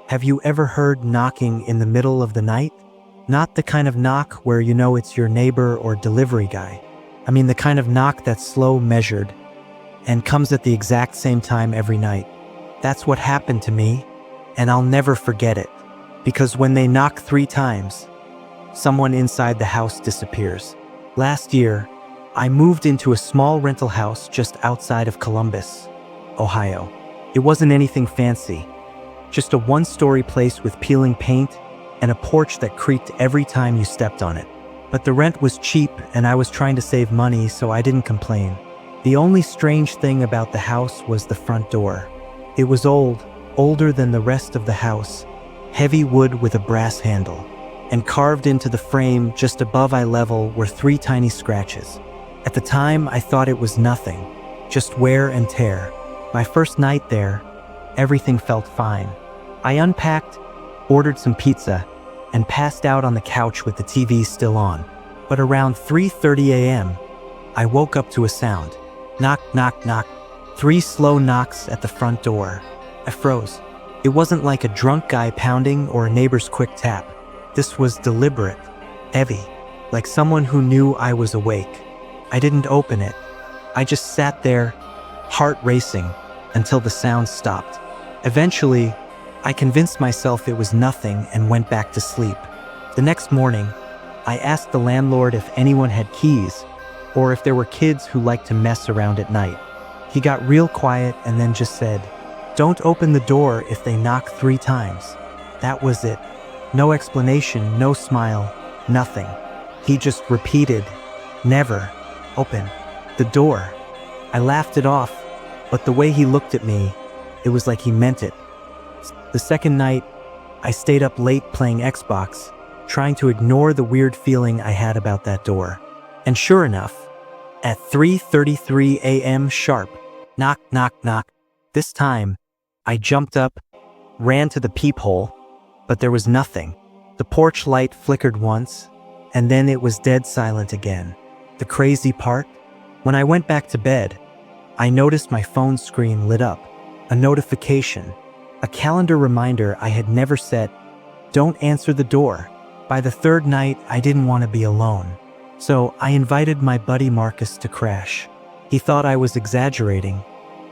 Have you ever heard knocking in the middle of the night? Not the kind of knock where you know it's your neighbor or delivery guy. I mean the kind of knock that's slow, measured, and comes at the exact same time every night. That's what happened to me, and I'll never forget it. Because when they knock 3 times, someone inside the house disappears. Last year, I moved into a small rental house just outside of Columbus, Ohio. It wasn't anything fancy, just a 1-story place with peeling paint and a porch that creaked every time you stepped on it. But the rent was cheap and I was trying to save money, so I didn't complain. The only strange thing about the house was the front door. It was old, older than the rest of the house, heavy wood with a brass handle. And carved into the frame just above eye level were 3 tiny scratches. At the time, I thought it was nothing, just wear and tear. My first night there, everything felt fine. I unpacked, ordered some pizza, and passed out on the couch with the TV still on. But around 3:30 a.m., I woke up to a sound. Knock, knock, knock. 3 slow knocks at the front door. I froze. It wasn't like a drunk guy pounding or a neighbor's quick tap. This was deliberate, heavy, like someone who knew I was awake. I didn't open it. I just sat there, heart racing, until the sound stopped. Eventually, I convinced myself it was nothing and went back to sleep. The next morning, I asked the landlord if anyone had keys or if there were kids who liked to mess around at night. He got real quiet and then just said, "Don't open the door if they knock 3 times. That was it. No explanation, no smile, nothing. He just repeated, "Never open the door." I laughed it off, but the way he looked at me, it was like he meant it. The second night, I stayed up late playing Xbox, trying to ignore the weird feeling I had about that door. And sure enough, at 3:33 a.m. sharp, knock, knock, knock. This time, I jumped up, ran to the peephole, but there was nothing. The porch light flickered once, and then it was dead silent again. The crazy part? When I went back to bed, I noticed my phone screen lit up. A notification. A calendar reminder I had never set. Don't answer the door. By the 3rd night, I didn't want to be alone. So I invited my buddy Marcus to crash. He thought I was exaggerating,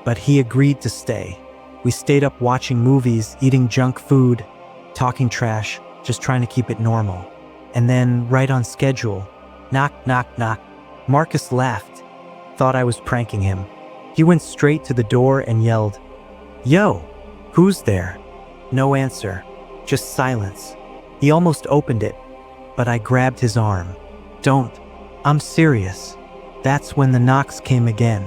but he agreed to stay. We stayed up watching movies, eating junk food, talking trash, just trying to keep it normal. And then, right on schedule, knock, knock, knock. Marcus laughed, thought I was pranking him. He went straight to the door and yelled, "Yo, who's there?" No answer, just silence. He almost opened it, but I grabbed his arm. "Don't, I'm serious." That's when the knocks came again,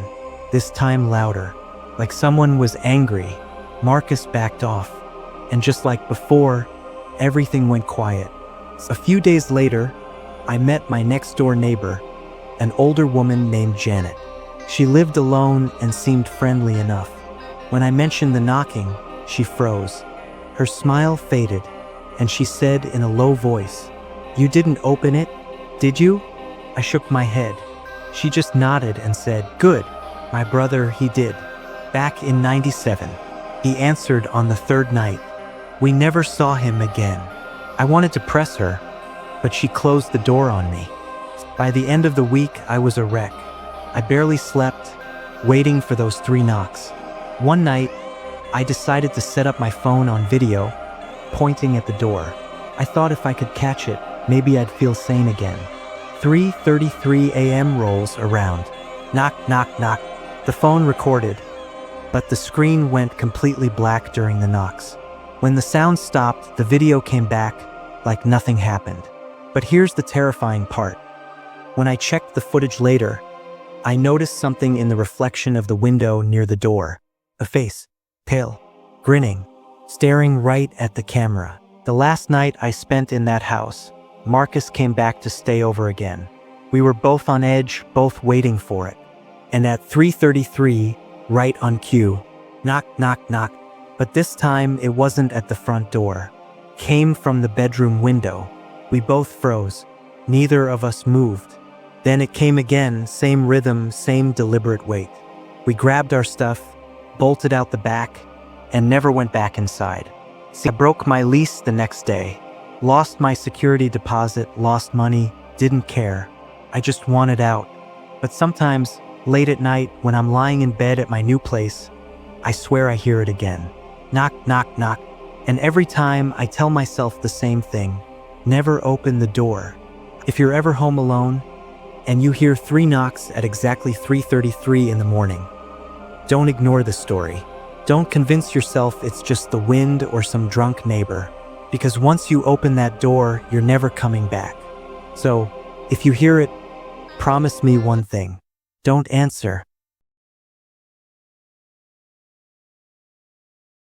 this time louder, like someone was angry. Marcus backed off, and just like before, everything went quiet. A few days later, I met my next-door neighbor, an older woman named Janet. She lived alone and seemed friendly enough. When I mentioned the knocking, she froze. Her smile faded, and she said in a low voice, "You didn't open it, did you?" I shook my head. She just nodded and said, "Good. My brother, he did. Back in '97. He answered on the 3rd night. We never saw him again." I wanted to press her, but she closed the door on me. By the end of the week, I was a wreck. I barely slept, waiting for those 3 knocks. One night, I decided to set up my phone on video, pointing at the door. I thought if I could catch it, maybe I'd feel sane again. 3:33 a.m. rolls around. Knock, knock, knock. The phone recorded, but the screen went completely black during the knocks. When the sound stopped, the video came back like nothing happened. But here's the terrifying part. When I checked the footage later, I noticed something in the reflection of the window near the door. A face, pale, grinning, staring right at the camera. The last night I spent in that house, Marcus came back to stay over again. We were both on edge, both waiting for it. And at 3:33, right on cue, knock, knock, knock. But this time it wasn't at the front door. Came from the bedroom window. We both froze. Neither of us moved. Then it came again, same rhythm, same deliberate wait. We grabbed our stuff, bolted out the back, and never went back inside. See, I broke my lease the next day, lost my security deposit, lost money, didn't care. I just wanted out. But sometimes, late at night, when I'm lying in bed at my new place, I swear I hear it again. Knock, knock, knock. And every time I tell myself the same thing. Never open the door. If you're ever home alone, and you hear 3 knocks at exactly 3:33 in the morning, don't ignore the story. Don't convince yourself it's just the wind or some drunk neighbor, because once you open that door, you're never coming back. So, if you hear it, promise me one thing. Don't answer.